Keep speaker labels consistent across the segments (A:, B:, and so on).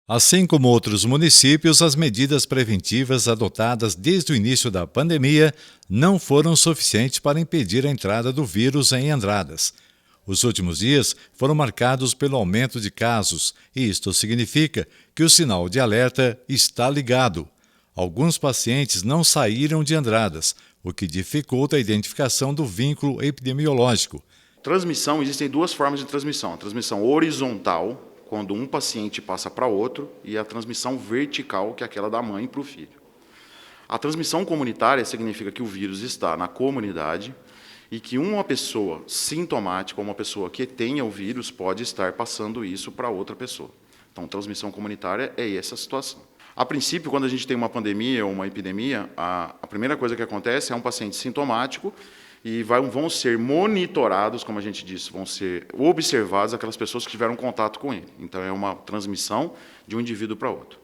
A: Assim como outros municípios, as medidas preventivas adotadas desde o início da pandemia não foram suficientes para impedir a entrada do vírus em Andradas. Os últimos dias foram marcados pelo aumento de casos, e isto significa que o sinal de alerta está ligado. Alguns pacientes não saíram de Andradas, o que dificulta a identificação do vínculo epidemiológico.
B: Transmissão, existem duas formas de transmissão. A transmissão horizontal, quando um paciente passa para outro, e a transmissão vertical, que é aquela da mãe para o filho. A transmissão comunitária significa que o vírus está na comunidade e que uma pessoa sintomática, uma pessoa que tenha o vírus, pode estar passando isso para outra pessoa. Então, transmissão comunitária é essa situação. A princípio, quando a gente tem uma pandemia ou uma epidemia, a primeira coisa que acontece é um paciente sintomático e vão ser monitorados, como a gente disse, vão ser observados aquelas pessoas que tiveram contato com ele. Então, é uma transmissão de um indivíduo para outro.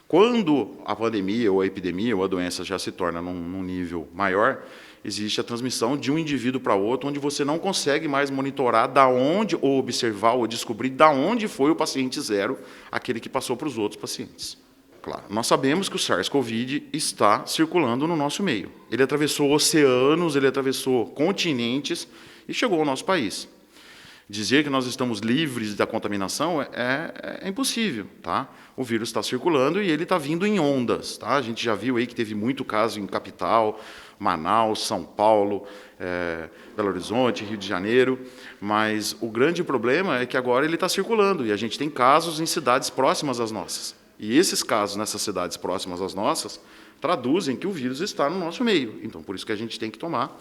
B: Quando a pandemia ou a epidemia ou a doença já se torna num nível maior, existe a transmissão de um indivíduo para outro, onde você não consegue mais monitorar da onde, ou observar, ou descobrir da onde foi o paciente zero, aquele que passou para os outros pacientes. Claro, nós sabemos que o SARS-CoV está circulando no nosso meio. Ele atravessou oceanos, ele atravessou continentes e chegou ao nosso país. Dizer que nós estamos livres da contaminação é impossível, tá? O vírus está circulando e ele está vindo em ondas, tá? A gente já viu aí que teve muito caso em capital, Manaus, São Paulo, Belo Horizonte, Rio de Janeiro, mas o grande problema é que agora ele está circulando e a gente tem casos em cidades próximas às nossas. E esses casos nessas cidades próximas às nossas traduzem que o vírus está no nosso meio. Então, por isso que a gente tem que tomar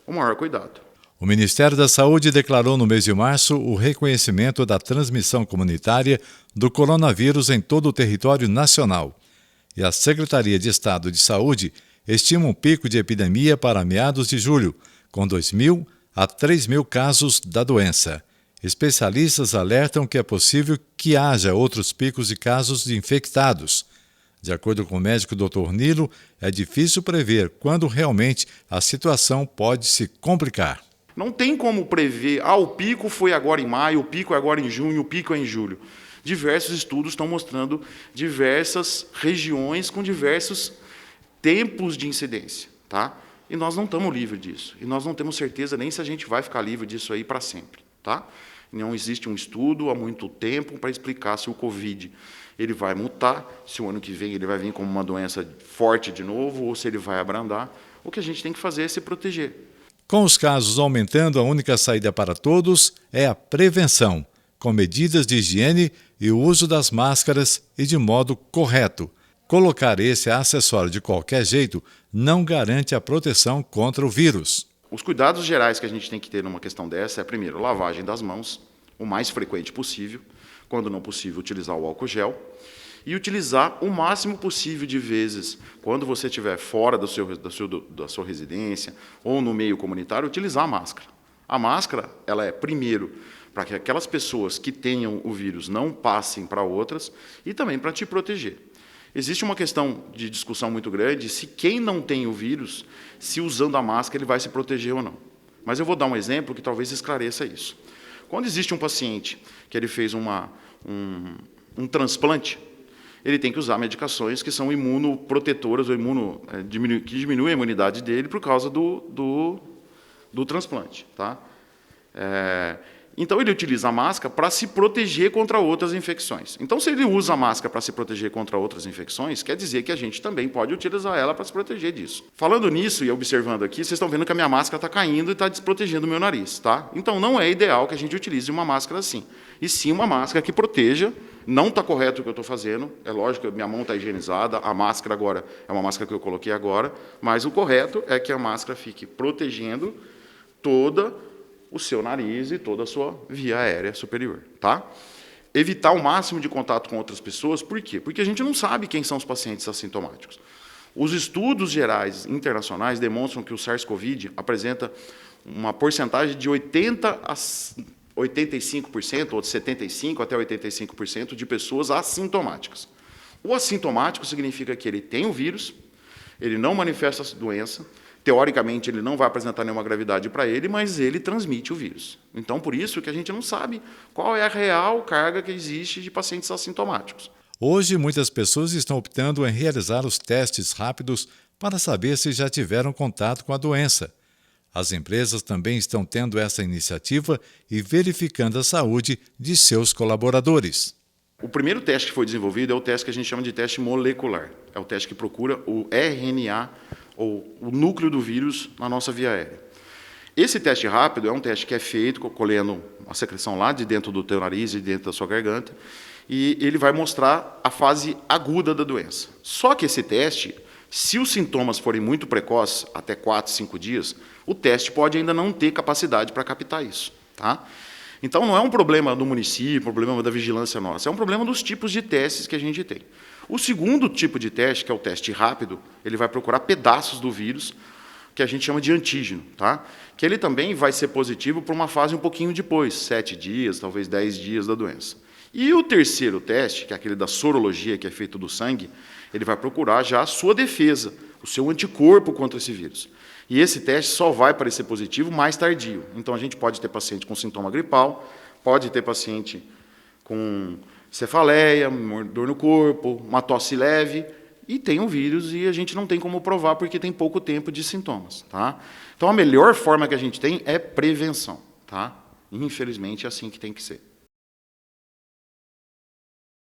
B: o maior cuidado.
A: O Ministério da Saúde declarou no mês de março o reconhecimento da transmissão comunitária do coronavírus em todo o território nacional. E a Secretaria de Estado de Saúde estima um pico de epidemia para meados de julho, com 2.000 a 3.000 casos da doença. Especialistas alertam que é possível que haja outros picos de casos de infectados. De acordo com o médico Dr. Nilo, é difícil prever quando realmente a situação pode se complicar.
B: Não tem como prever, o pico foi agora em maio, o pico é agora em junho, o pico é em julho. Diversos estudos estão mostrando diversas regiões com diversos tempos de incidência, tá? E nós não estamos livres disso. E nós não temos certeza nem se a gente vai ficar livre disso aí para sempre, tá? Não existe um estudo há muito tempo para explicar se o Covid ele vai mutar, se o ano que vem ele vai vir como uma doença forte de novo, ou se ele vai abrandar. O que a gente tem que fazer é se proteger.
A: Com os casos aumentando, a única saída para todos é a prevenção, com medidas de higiene e o uso das máscaras e de modo correto. Colocar esse acessório de qualquer jeito não garante a proteção contra o vírus.
B: Os cuidados gerais que a gente tem que ter numa questão dessa é, primeiro, lavagem das mãos, o mais frequente possível, quando não possível, utilizar o álcool gel, e utilizar o máximo possível de vezes, quando você estiver fora da sua residência ou no meio comunitário, utilizar a máscara. A máscara, ela é, primeiro, para que aquelas pessoas que tenham o vírus não passem para outras e também para te proteger. Existe uma questão de discussão muito grande se quem não tem o vírus, se usando a máscara, ele vai se proteger ou não. Mas eu vou dar um exemplo que talvez esclareça isso. Quando existe um paciente que ele fez um transplante, ele tem que usar medicações que são imunoprotetoras ou que diminuem a imunidade dele por causa do transplante, tá? Então, ele utiliza a máscara para se proteger contra outras infecções. Então, se ele usa a máscara para se proteger contra outras infecções, quer dizer que a gente também pode utilizar ela para se proteger disso. Falando nisso e observando aqui, vocês estão vendo que a minha máscara está caindo e está desprotegendo o meu nariz, tá? Então, não é ideal que a gente utilize uma máscara assim. E sim uma máscara que proteja. Não está correto o que eu estou fazendo. É lógico que minha mão está higienizada. A máscara agora é uma máscara que eu coloquei agora. Mas o correto é que a máscara fique protegendo toda o seu nariz e toda a sua via aérea superior, tá? Evitar o máximo de contato com outras pessoas, por quê? Porque a gente não sabe quem são os pacientes assintomáticos. Os estudos gerais internacionais demonstram que o SARS-CoV apresenta uma porcentagem de 80% a 85%, ou de 75% até 85% de pessoas assintomáticas. O assintomático significa que ele tem o vírus, ele não manifesta a doença, teoricamente, ele não vai apresentar nenhuma gravidade para ele, mas ele transmite o vírus. Então, por isso que a gente não sabe qual é a real carga que existe de pacientes assintomáticos.
A: Hoje, muitas pessoas estão optando em realizar os testes rápidos para saber se já tiveram contato com a doença. As empresas também estão tendo essa iniciativa e verificando a saúde de seus colaboradores.
B: O primeiro teste que foi desenvolvido é o teste que a gente chama de teste molecular. É o teste que procura o RNA, ou o núcleo do vírus, na nossa via aérea. Esse teste rápido é um teste que é feito colhendo a secreção lá de dentro do teu nariz e dentro da sua garganta, e ele vai mostrar a fase aguda da doença. Só que esse teste, se os sintomas forem muito precoces, até 4, 5 dias, o teste pode ainda não ter capacidade para captar isso. Tá? Então, não é um problema do município, um problema da vigilância nossa, é um problema dos tipos de testes que a gente tem. O segundo tipo de teste, que é o teste rápido, ele vai procurar pedaços do vírus, que a gente chama de antígeno, tá? Que ele também vai ser positivo para uma fase um pouquinho depois, 7 dias, talvez 10 dias da doença. E o terceiro teste, que é aquele da sorologia, que é feito do sangue, ele vai procurar já a sua defesa, o seu anticorpo contra esse vírus. E esse teste só vai parecer positivo mais tardio. Então, a gente pode ter paciente com sintoma gripal, pode ter paciente com cefaleia, dor no corpo, uma tosse leve, e tem um vírus e a gente não tem como provar porque tem pouco tempo de sintomas. Tá? Então, a melhor forma que a gente tem é prevenção. Tá? Infelizmente, é assim que tem que ser.